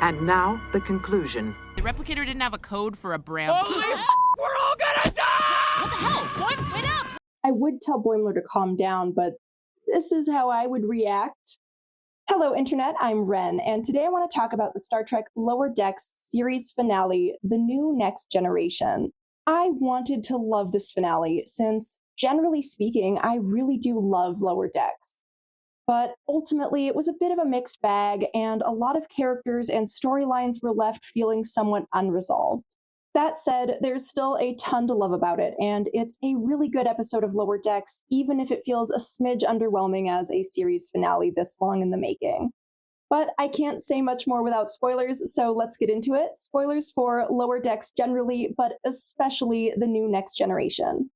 And now, the conclusion. The replicator didn't have a code for a brand. Holy we're all gonna die! What the hell? Boimler, wait up! I would tell Boimler to calm down, but this is how I would react. Hello, Internet, I'm Ren, and today I want to talk about the Star Trek Lower Decks series finale, The New Next Generation. I wanted to love this finale since, generally speaking, I really do love Lower Decks. But ultimately, it was a bit of a mixed bag, and a lot of characters and storylines were left feeling somewhat unresolved. That said, there's still a ton to love about it, and it's a really good episode of Lower Decks, even if it feels a smidge underwhelming as a series finale this long in the making. But I can't say much more without spoilers, so let's get into it. Spoilers for Lower Decks generally, but especially The New Next Generation.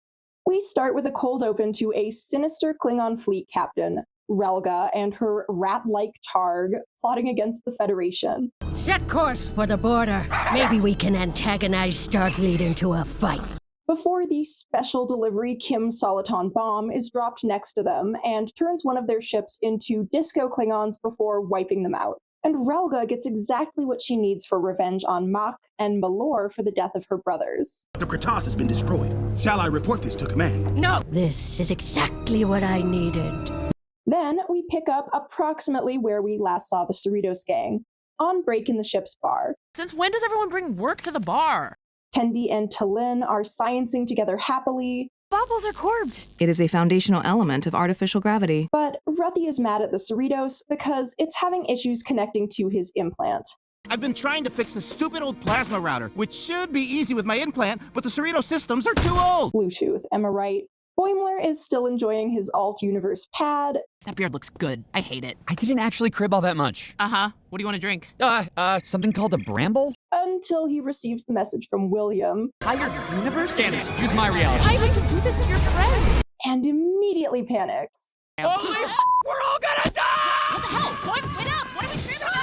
We start with a cold open to a sinister Klingon fleet captain, Relga, and her rat-like Targ plotting against the Federation. Set course for the border. Maybe we can antagonize Starfleet into a fight. Before the special delivery Kim Soliton bomb is dropped next to them and turns one of their ships into disco Klingons before wiping them out. And Relga gets exactly what she needs for revenge on Mach and Malor for the death of her brothers. The Kratos has been destroyed. Shall I report this to command? No! This is exactly what I needed. Then we pick up approximately where we last saw the Cerritos gang, on break in the ship's bar. Since when does everyone bring work to the bar? Tendi and Talin are sciencing together happily. Bubbles are corbed. It is a foundational element of artificial gravity. But Ruthy is mad at the Cerritos because it's having issues connecting to his implant. I've been trying to fix the stupid old plasma router, which should be easy with my implant, but the Cerrito systems are too old. Bluetooth, am I right? Boimler is still enjoying his alt-universe pad. That beard looks good. I hate it. I didn't actually crib all that much. Uh-huh. What do you want to drink? Something called a bramble? Until he receives the message from William. Higher universe? Stannis, use my reality. Why would you do this to your friend? And immediately panics. Holy we're all gonna die! What the hell? Boimler, wait up! What are we screaming about?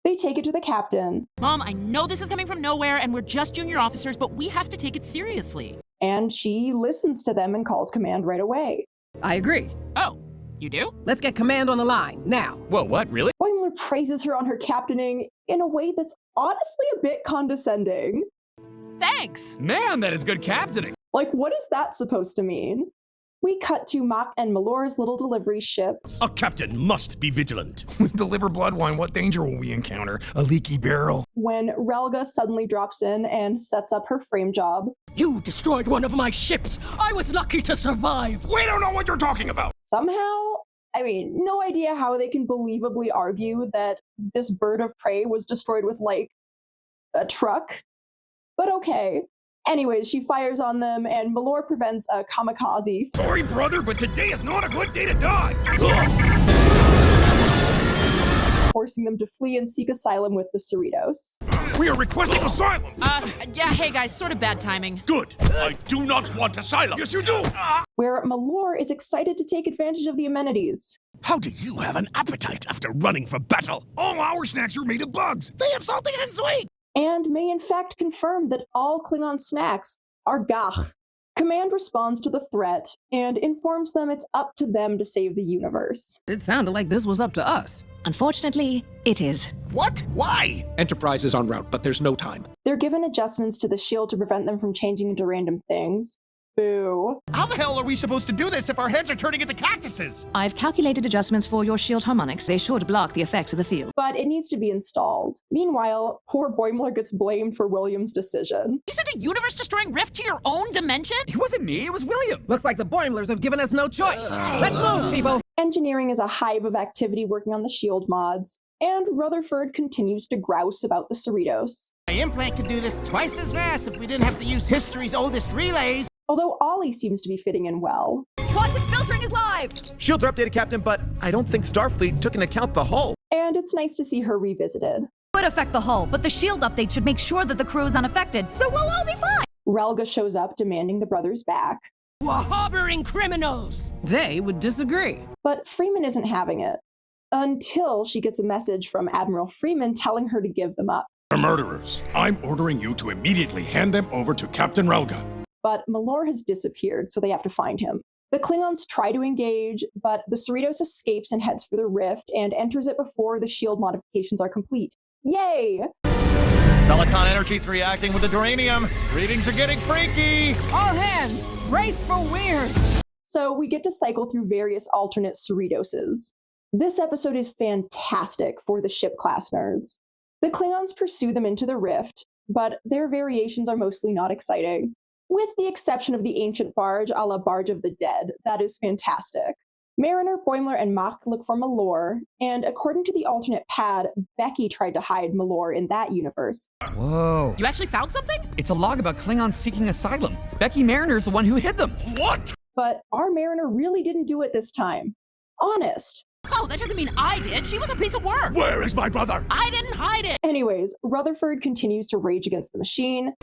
They take it to the captain. Mom, I know this is coming from nowhere and we're just junior officers, but we have to take it seriously. And she listens to them and calls command right away. I agree. Oh, you do? Let's get command on the line, now. Whoa, what, really? Boimler praises her on her captaining in a way that's honestly a bit condescending. Thanks! Man, that is good captaining. Like, what is that supposed to mean? We cut to Mach and Malor's little delivery ship. A captain must be vigilant. With the liver blood wine, what danger will we encounter? A leaky barrel? When Relga suddenly drops in and sets up her frame job. You destroyed one of my ships. I was lucky to survive. We don't know what you're talking about! Somehow, no idea how they can believably argue that this bird of prey was destroyed with, like, a truck. But okay. Anyways, she fires on them, and Malor prevents a kamikaze. Sorry, brother, but today is not a good day to die! Forcing them to flee and seek asylum with the Cerritos. We are requesting asylum! Yeah, hey guys, sort of bad timing. Good. I do not want asylum. Yes, you do! Where Malor is excited to take advantage of the amenities. How do you have an appetite after running for battle? All our snacks are made of bugs! They have salty and sweet! And may in fact confirm that all Klingon snacks are gach. Command responds to the threat and informs them it's up to them to save the universe. It sounded like this was up to us. Unfortunately, it is. What? Why? Enterprise is en route, but there's no time. They're given adjustments to the shield to prevent them from changing into random things. Boo. How the hell are we supposed to do this if our heads are turning into cactuses? I've calculated adjustments for your shield harmonics. They should block the effects of the field. But it needs to be installed. Meanwhile, poor Boimler gets blamed for William's decision. You sent a universe-destroying rift to your own dimension? It wasn't me, it was William. Looks like the Boimlers have given us no choice. Let's move, people. Engineering is a hive of activity working on the shield mods, and Rutherford continues to grouse about the Cerritos. My implant could do this twice as fast if we didn't have to use history's oldest relays. Although Ollie seems to be fitting in well. Quantum filtering is live! Shields are updated, Captain, but I don't think Starfleet took into account the hull. And it's nice to see her revisited. Would affect the hull, but the shield update should make sure that the crew is unaffected, so we'll all be fine! Relga shows up demanding the brothers back. We're harboring criminals! They would disagree. But Freeman isn't having it. Until she gets a message from Admiral Freeman telling her to give them up. They're murderers. I'm ordering you to immediately hand them over to Captain Relga. But Malor has disappeared, so they have to find him. The Klingons try to engage, but the Cerritos escapes and heads for the rift and enters it before the shield modifications are complete. Yay! Soliton energy's reacting with the duranium. Readings are getting freaky. All hands, brace for weird. So we get to cycle through various alternate Cerritoses. This episode is fantastic for the ship class nerds. The Klingons pursue them into the rift, but their variations are mostly not exciting. With the exception of the ancient barge a la Barge of the Dead, that is fantastic. Mariner, Boimler, and Mach look for Malor, and according to the alternate pad, Becky tried to hide Malor in that universe. Whoa. You actually found something? It's a log about Klingons seeking asylum. Becky Mariner's the one who hid them. What? But our Mariner really didn't do it this time. Honest. Oh, that doesn't mean I did. She was a piece of work. Where is my brother? I didn't hide it. Anyways, Rutherford continues to rage against the machine.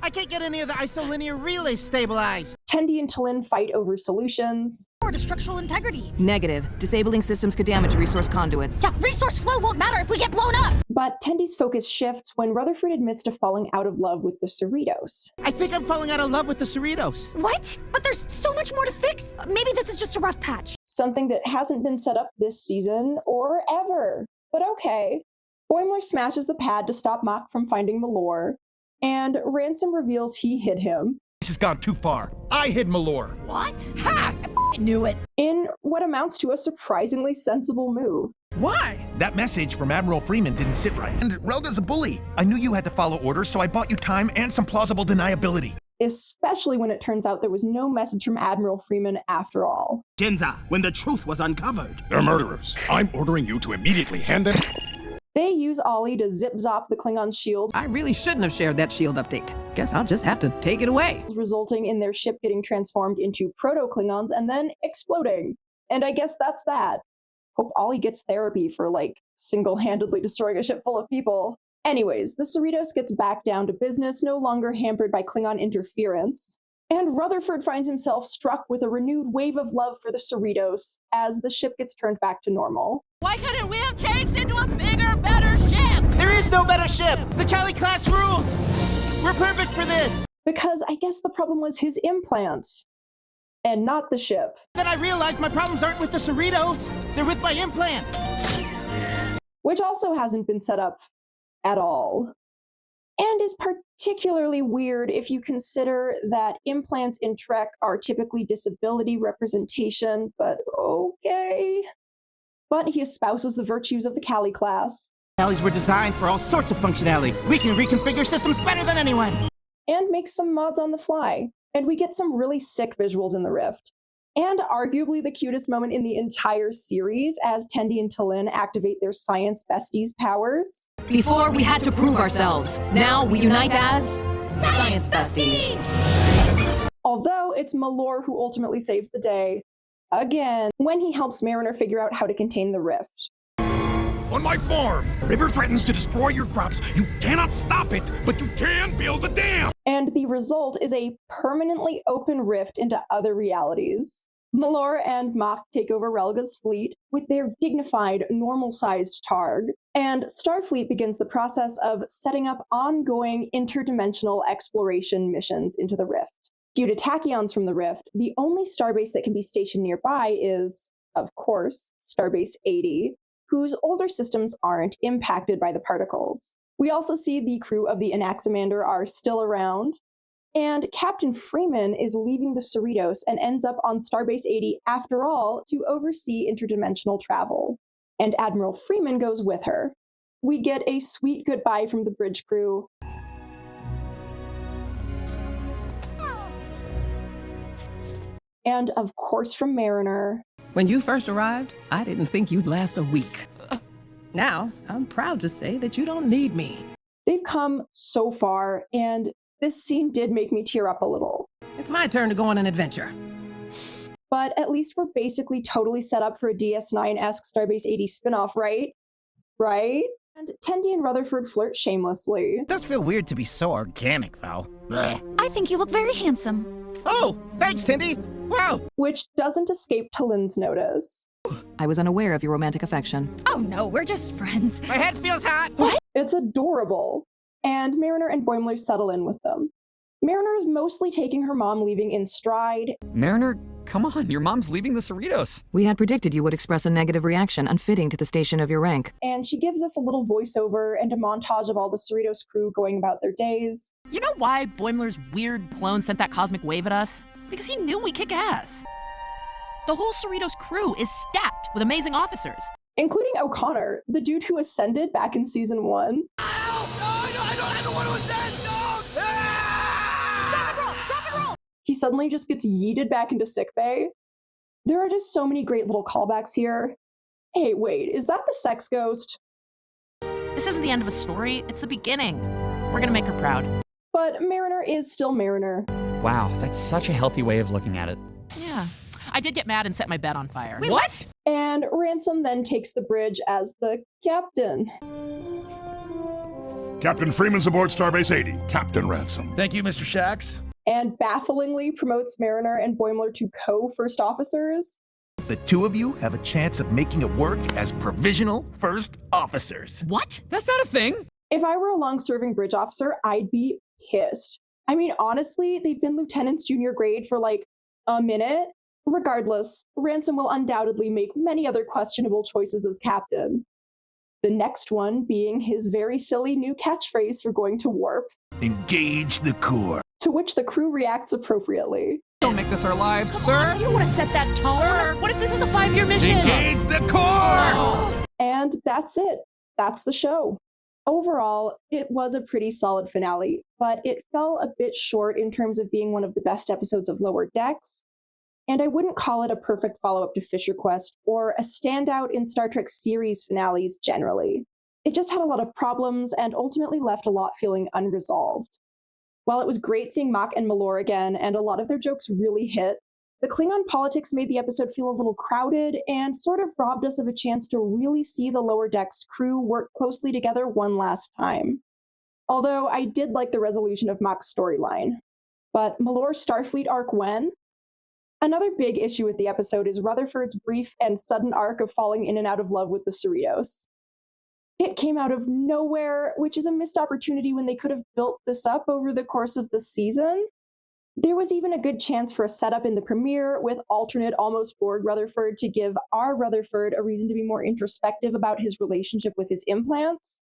I can't get any of the isolinear relays stabilized. Tendi and T'Lyn fight over solutions. Or to structural integrity. Negative. Disabling systems could damage resource conduits. Yeah, resource flow won't matter if we get blown up. But Tendi's focus shifts when Rutherford admits to falling out of love with the Cerritos. I think I'm falling out of love with the Cerritos. What? But there's so much more to fix. Maybe this is just a rough patch. Something that hasn't been set up this season or ever. But okay. Boimler smashes the pad to stop Mach from finding Malor, and Ransom reveals he hid him. This has gone too far. I hid Malor. What? Ha! I knew it. In what amounts to a surprisingly sensible move. Why? That message from Admiral Freeman didn't sit right. And Relga's a bully. I knew you had to follow orders, so I bought you time and some plausible deniability. Especially when it turns out there was no message from Admiral Freeman after all. Jinza, when the truth was uncovered. They're murderers. I'm ordering you to immediately hand them... They use Ollie to zip-zop the Klingon's shield. I really shouldn't have shared that shield update. Guess I'll just have to take it away. Resulting in their ship getting transformed into proto-Klingons and then exploding. And I guess that's that. Hope Ollie gets therapy for, single-handedly destroying a ship full of people. Anyways, the Cerritos gets back down to business, no longer hampered by Klingon interference. And Rutherford finds himself struck with a renewed wave of love for the Cerritos as the ship gets turned back to normal. Why couldn't we have changed into a bigger, better ship? There is no better ship. The Cali class rules. We're perfect for this. Because I guess the problem was his implant, and not the ship. Then I realized my problems aren't with the Cerritos. They're with my implant. Which also hasn't been set up at all. And is particularly weird if you consider that implants in Trek are typically disability representation, but okay. But he espouses the virtues of the Cali class. Callies were designed for all sorts of functionality. We can reconfigure systems better than anyone. And make some mods on the fly. And we get some really sick visuals in the Rift. And arguably the cutest moment in the entire series as Tendi and T'Lyn activate their science besties powers. Before, we had to prove ourselves. Now, we unite as... Science besties. Although it's Malor who ultimately saves the day, again, when he helps Mariner figure out how to contain the rift. On my farm, the river threatens to destroy your crops. You cannot stop it, but you can build a dam. And the result is a permanently open rift into other realities. Malor and Mach take over Relga's fleet with their dignified, normal-sized Targ, and Starfleet begins the process of setting up ongoing interdimensional exploration missions into the rift. Due to tachyons from the rift, the only starbase that can be stationed nearby is, of course, Starbase 80, whose older systems aren't impacted by the particles. We also see the crew of the Anaximander are still around, and Captain Freeman is leaving the Cerritos and ends up on Starbase 80 after all to oversee interdimensional travel. And Admiral Freeman goes with her. We get a sweet goodbye from the bridge crew. And of course from Mariner. When you first arrived, I didn't think you'd last a week. Now, I'm proud to say that you don't need me. They've come so far, and this scene did make me tear up a little. It's my turn to go on an adventure. But at least we're basically totally set up for a DS9-esque Starbase 80 spinoff, right? Right? And Tendi and Rutherford flirt shamelessly. It does feel weird to be so organic, though. Blech. I think you look very handsome. Oh, thanks, Tendi. Wow. Which doesn't escape T'Lyn's notice. I was unaware of your romantic affection. Oh no, we're just friends. My head feels hot. What? It's adorable. And Mariner and Boimler settle in with them. Mariner is mostly taking her mom leaving in stride. Mariner, come on, your mom's leaving the Cerritos. We had predicted you would express a negative reaction unfitting to the station of your rank. And she gives us a little voiceover and a montage of all the Cerritos crew going about their days. You know why Boimler's weird clone sent that cosmic wave at us? Because he knew we kick ass. The whole Cerritos crew is stacked with amazing officers. Including O'Connor, the dude who ascended back in season 1. I don't want to ascend! No! Drop and roll! He suddenly just gets yeeted back into sickbay. There are just so many great little callbacks here. Hey, wait, is that the sex ghost? This isn't the end of a story, it's the beginning. We're gonna make her proud. But Mariner is still Mariner. Wow, that's such a healthy way of looking at it. Yeah. I did get mad and set my bed on fire. Wait, what? And Ransom then takes the bridge as the captain. Captain Freeman's aboard Starbase 80. Captain Ransom. Thank you, Mr. Shax. And bafflingly promotes Mariner and Boimler to co-first officers. The two of you have a chance of making it work as provisional first officers. What? That's not a thing. If I were a long-serving bridge officer, I'd be pissed. I mean, honestly, they've been lieutenants junior grade for like a minute. Regardless, Ransom will undoubtedly make many other questionable choices as captain. The next one being his very silly new catchphrase for going to warp. Engage the core. To which the crew reacts appropriately. Don't make this our lives, Come sir. on, you don't want to set that tone. Sir. What if this is a 5-year mission? Engage the core! And that's it. That's the show. Overall, it was a pretty solid finale, but it fell a bit short in terms of being one of the best episodes of Lower Decks. And I wouldn't call it a perfect follow-up to Fisher Quest or a standout in Star Trek series finales generally. It just had a lot of problems and ultimately left a lot feeling unresolved. While it was great seeing Mach and Malor again, and a lot of their jokes really hit, the Klingon politics made the episode feel a little crowded and sort of robbed us of a chance to really see the Lower Decks crew work closely together one last time. Although I did like the resolution of Mach's storyline. But Malor's Starfleet arc when? Another big issue with the episode is Rutherford's brief and sudden arc of falling in and out of love with the Cerritos. It came out of nowhere, which is a missed opportunity when they could have built this up over the course of the season. There was even a good chance for a setup in the premiere with alternate almost bored Rutherford to give our Rutherford a reason to be more introspective about his relationship with his implants.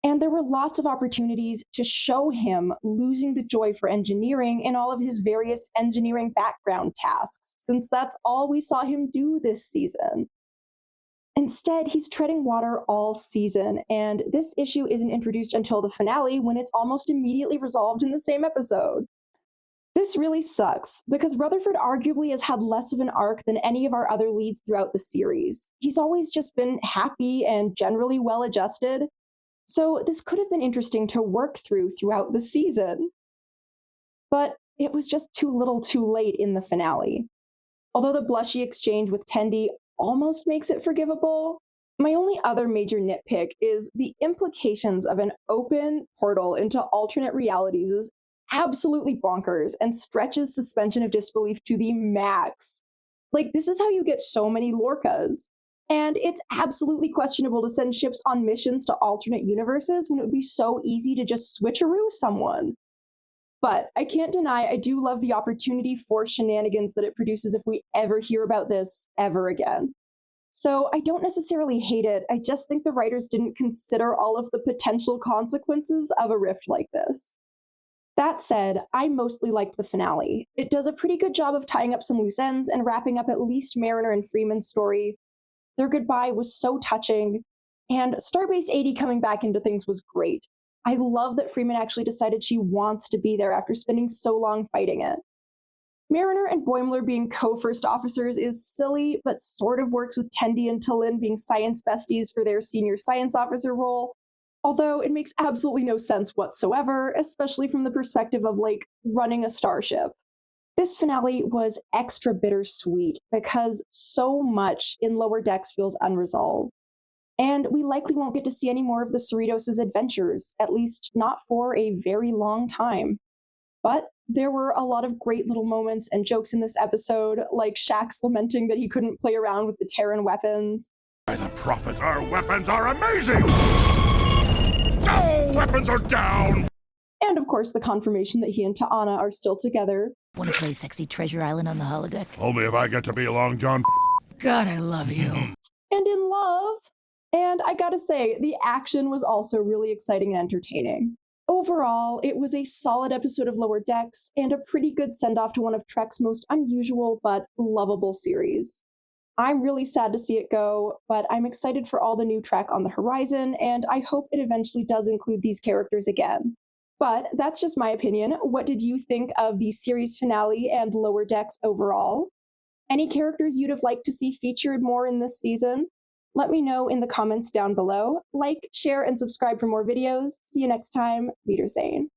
And there were lots of opportunities to show him losing the joy for engineering in all of his various engineering background tasks, since that's all we saw him do this season. Instead, he's treading water all season, and this issue isn't introduced until the finale when it's almost immediately resolved in the same episode. This really sucks, because Rutherford arguably has had less of an arc than any of our other leads throughout the series. He's always just been happy and generally well-adjusted. So this could have been interesting to work throughout the season. But it was just too little too late in the finale. Although the blushy exchange with Tendi almost makes it forgivable, my only other major nitpick is the implications of an open portal into alternate realities is absolutely bonkers and stretches suspension of disbelief to the max. Like, this is how you get so many Lorcas. And it's absolutely questionable to send ships on missions to alternate universes when it would be so easy to just switcheroo someone. But I can't deny I do love the opportunity for shenanigans that it produces if we ever hear about this ever again. So I don't necessarily hate it, I just think the writers didn't consider all of the potential consequences of a rift like this. That said, I mostly liked the finale. It does a pretty good job of tying up some loose ends and wrapping up at least Mariner and Freeman's story. Their goodbye was so touching, and Starbase 80 coming back into things was great. I love that Freeman actually decided she wants to be there after spending so long fighting it. Mariner and Boimler being co-first officers is silly, but sort of works with Tendi and T'Lyn being science besties for their senior science officer role, although it makes absolutely no sense whatsoever, especially from the perspective of, like, running a starship. This finale was extra bittersweet because so much in Lower Decks feels unresolved. And we likely won't get to see any more of the Cerritos' adventures, at least not for a very long time. But there were a lot of great little moments and jokes in this episode, like Shax lamenting that he couldn't play around with the Terran weapons. By the prophets, our weapons are amazing! No, weapons are down! And of course, the confirmation that he and Ta'ana are still together, Want to play Sexy Treasure Island on the holodeck? Only if I get to be along, John. God, I love you. And in love. And I gotta say, the action was also really exciting and entertaining. Overall, it was a solid episode of Lower Decks and a pretty good send-off to one of Trek's most unusual but lovable series. I'm really sad to see it go, but I'm excited for all the new Trek on the horizon, and I hope it eventually does include these characters again. But that's just my opinion. What did you think of the series finale and Lower Decks overall? Any characters you'd have liked to see featured more in this season? Let me know in the comments down below. Like, share, and subscribe for more videos. See you next time. Wiedersehen.